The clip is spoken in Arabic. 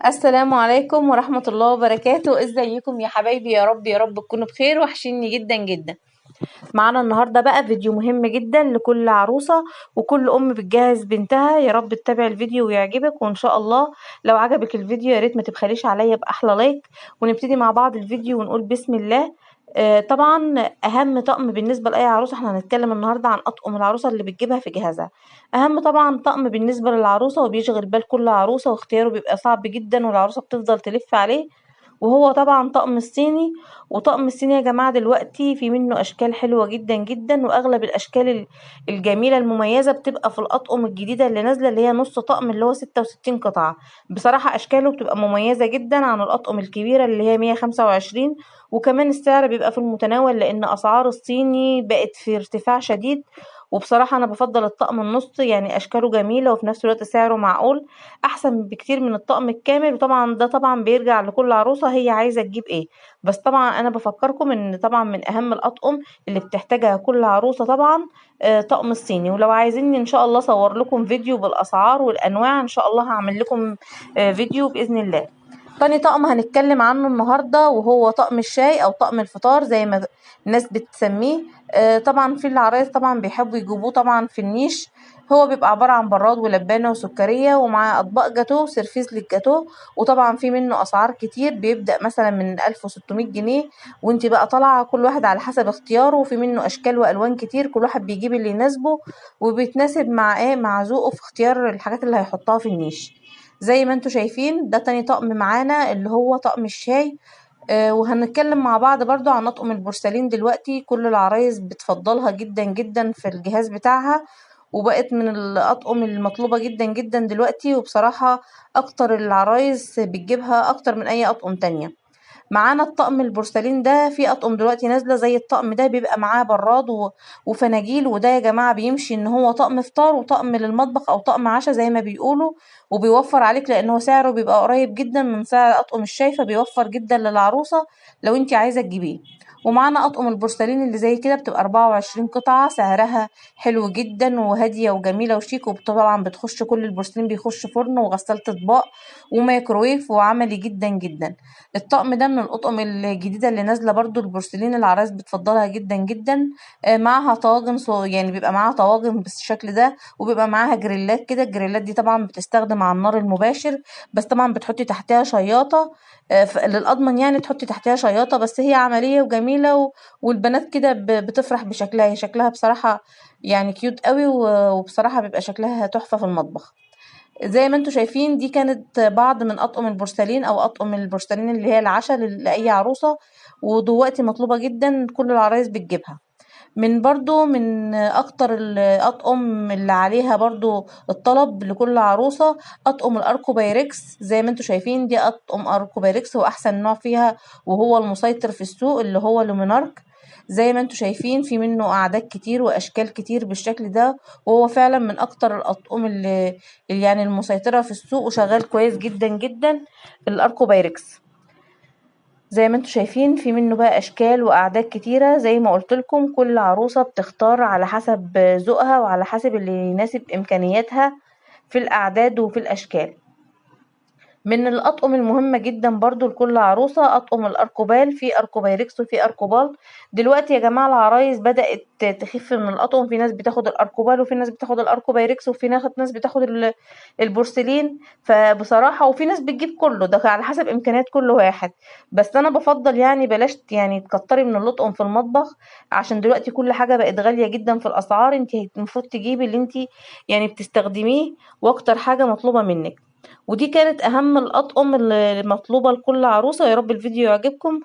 السلام عليكم ورحمة الله وبركاته. ازيكم يا حبايبي؟ يا رب يا رب تكونوا بخير، وحشيني جدا جدا. معانا النهاردة بقى فيديو مهم جدا لكل عروسة وكل ام بتجهز بنتها. يا رب تتابع الفيديو ويعجبك، وان شاء الله لو عجبك الفيديو يا ريت ما تبخليش عليا باحلى لايك، ونبتدي مع بعض الفيديو ونقول بسم الله. طبعا اهم طقم بالنسبه لاي عروسه، احنا هنتكلم النهارده عن اطقم العروسه اللي بتجيبها في جهازها. اهم طبعا طقم بالنسبه للعروسه وبيشغل بال كل عروسه، واختياره بيبقى صعب جدا والعروسه بتفضل تلف عليه، وهو طبعا طقم الصيني. وطقم الصيني يا جماعة دلوقتي في منه أشكال حلوة جدا جدا، وأغلب الأشكال الجميلة المميزة بتبقى في الأطقم الجديدة اللي نازلة، اللي هي نص طقم اللي هو 66 قطعة. بصراحة أشكاله بتبقى مميزة جدا عن الأطقم الكبيرة اللي هي 125، وكمان السعر بيبقى في المتناول لأن أسعار الصيني بقت في ارتفاع شديد. وبصراحة أنا بفضل الطقم النص، يعني أشكاله جميلة وفي نفس الوقت سعره معقول، احسن بكتير من الطقم الكامل. وطبعا ده طبعا بيرجع لكل عروسة هي عايزة تجيب ايه. بس طبعا انا بفكركم ان طبعا من اهم الاطقم اللي بتحتاجها كل عروسة طبعا طقم الصيني. ولو عايزيني ان شاء الله اصور لكم فيديو بالاسعار والانواع، ان شاء الله هعمل لكم فيديو باذن الله. تاني طقم هنتكلم عنه النهارده وهو طقم الشاي او طقم الفطار زي ما الناس بتسميه. طبعا في العرايس طبعا بيحبوا يجيبوه طبعا في النيش. هو بيبقى عبارة عن براد ولبانة وسكرية ومع أطباق جاتوه وسيرفيس للجاتوه. وطبعا في منه أسعار كتير، بيبدأ مثلا من 1600 جنيه، وانت بقى طالعة كل واحد على حسب اختياره. وفي منه أشكال وألوان كتير، كل واحد بيجيب اللي يناسبه وبيتناسب مع مع ذوقه في اختيار الحاجات اللي هيحطها في النيش. زي ما انتوا شايفين ده تاني طقم معانا اللي هو طقم الشاي. وهنتكلم مع بعض برضو عن أطقم البورسلين. دلوقتي كل العرايس بتفضلها جدا جدا في الجهاز بتاعها، وبقت من الأطقم المطلوبة جدا جدا دلوقتي. وبصراحة أكتر العرايس بتجيبها أكتر من أي أطقم تانية. معانا الطقم البورسلين ده، في اطقم دلوقتي نازله زي الطقم ده بيبقى معاه براد وفناجيل، وده يا جماعه بيمشي ان هو طقم فطار وطقم للمطبخ او طقم عشاء زي ما بيقولوا. وبيوفر عليك لان هو سعره بيبقى قريب جدا من سعر اطقم الشاي، فبيوفر جدا للعروسه لو انت عايزه تجيبيه. ومعانا اطقم البورسلين اللي زي كده بتبقى 24 قطعه، سعرها حلو جدا وهاديه وجميله وشيك. وطبعا بتخش كل البورسلين بيخش فرن وغسالة اطباق وميكروويف وعملي جدا جدا. الطقم ده من الأطقم الجديدة اللي نازلة برضو البورسلين، العرايس بتفضلها جدا جدا. معاها طواجن يعني بيبقى معاها طواجن بالشكل ده، وبيبقى معاها جريلات كده. الجريلات دي طبعا بتستخدم على النار المباشر، بس طبعا بتحطي تحتها شياطة. للأضمن يعني تحطي تحتها شياطة، بس هي عملية وجميلة والبنات كده بتفرح بشكلها. هي شكلها بصراحة يعني كيوت قوي، وبصراحة بيبقى شكلها تحفة في المطبخ. زي ما انتوا شايفين دي كانت بعض من اطقم البورسلين او اطقم البورسلين اللي هي العشاء لاي عروسة، ودلوقتي مطلوبة جدا كل العرايس بتجيبها. من برضو من اكتر الاطقم اللي عليها برضو الطلب لكل عروسة اطقم الاركوبايركس. زي ما انتوا شايفين دي اطقم اركوبايركس، هو احسن نوع فيها وهو المسيطر في السوق اللي هو لومينارك. زي ما انتوا شايفين في منه اعداد كتير واشكال كتير بالشكل ده، وهو فعلا من اكتر الاطقم اللي يعني المسيطرة في السوق وشغال كويس جدا جدا الاركوبايركس. زي ما انتوا شايفين في منه بقى اشكال واعداد كتيرة. زي ما قلت لكم كل عروسة بتختار على حسب ذوقها وعلى حسب اللي يناسب امكانياتها في الاعداد وفي الاشكال. من الأطقم المهمة جدا برضو لكل عروسة أطقم الأركوبال، في أركوبايركس وفي أركوبال. دلوقتي يا جماعة العرايس بدأت تخف من الأطقم، في ناس بتاخد الأركوبال وفي ناس بتاخد الأركوبايركس وفي ناس بتاخد البورسلين. فبصراحة وفي ناس بتجيب كله، ده على حسب إمكانيات كل واحد. بس أنا بفضل يعني بلاش يعني تكتري من الأطقم في المطبخ، عشان دلوقتي كل حاجة بقت غالية جدا في الأسعار. انت المفروض تجيبي اللي انت يعني بتستخدميه واكتر حاجة مطلوبة منك. ودي كانت اهم الاطقم اللي مطلوبة لكل عروسة. يا رب الفيديو يعجبكم.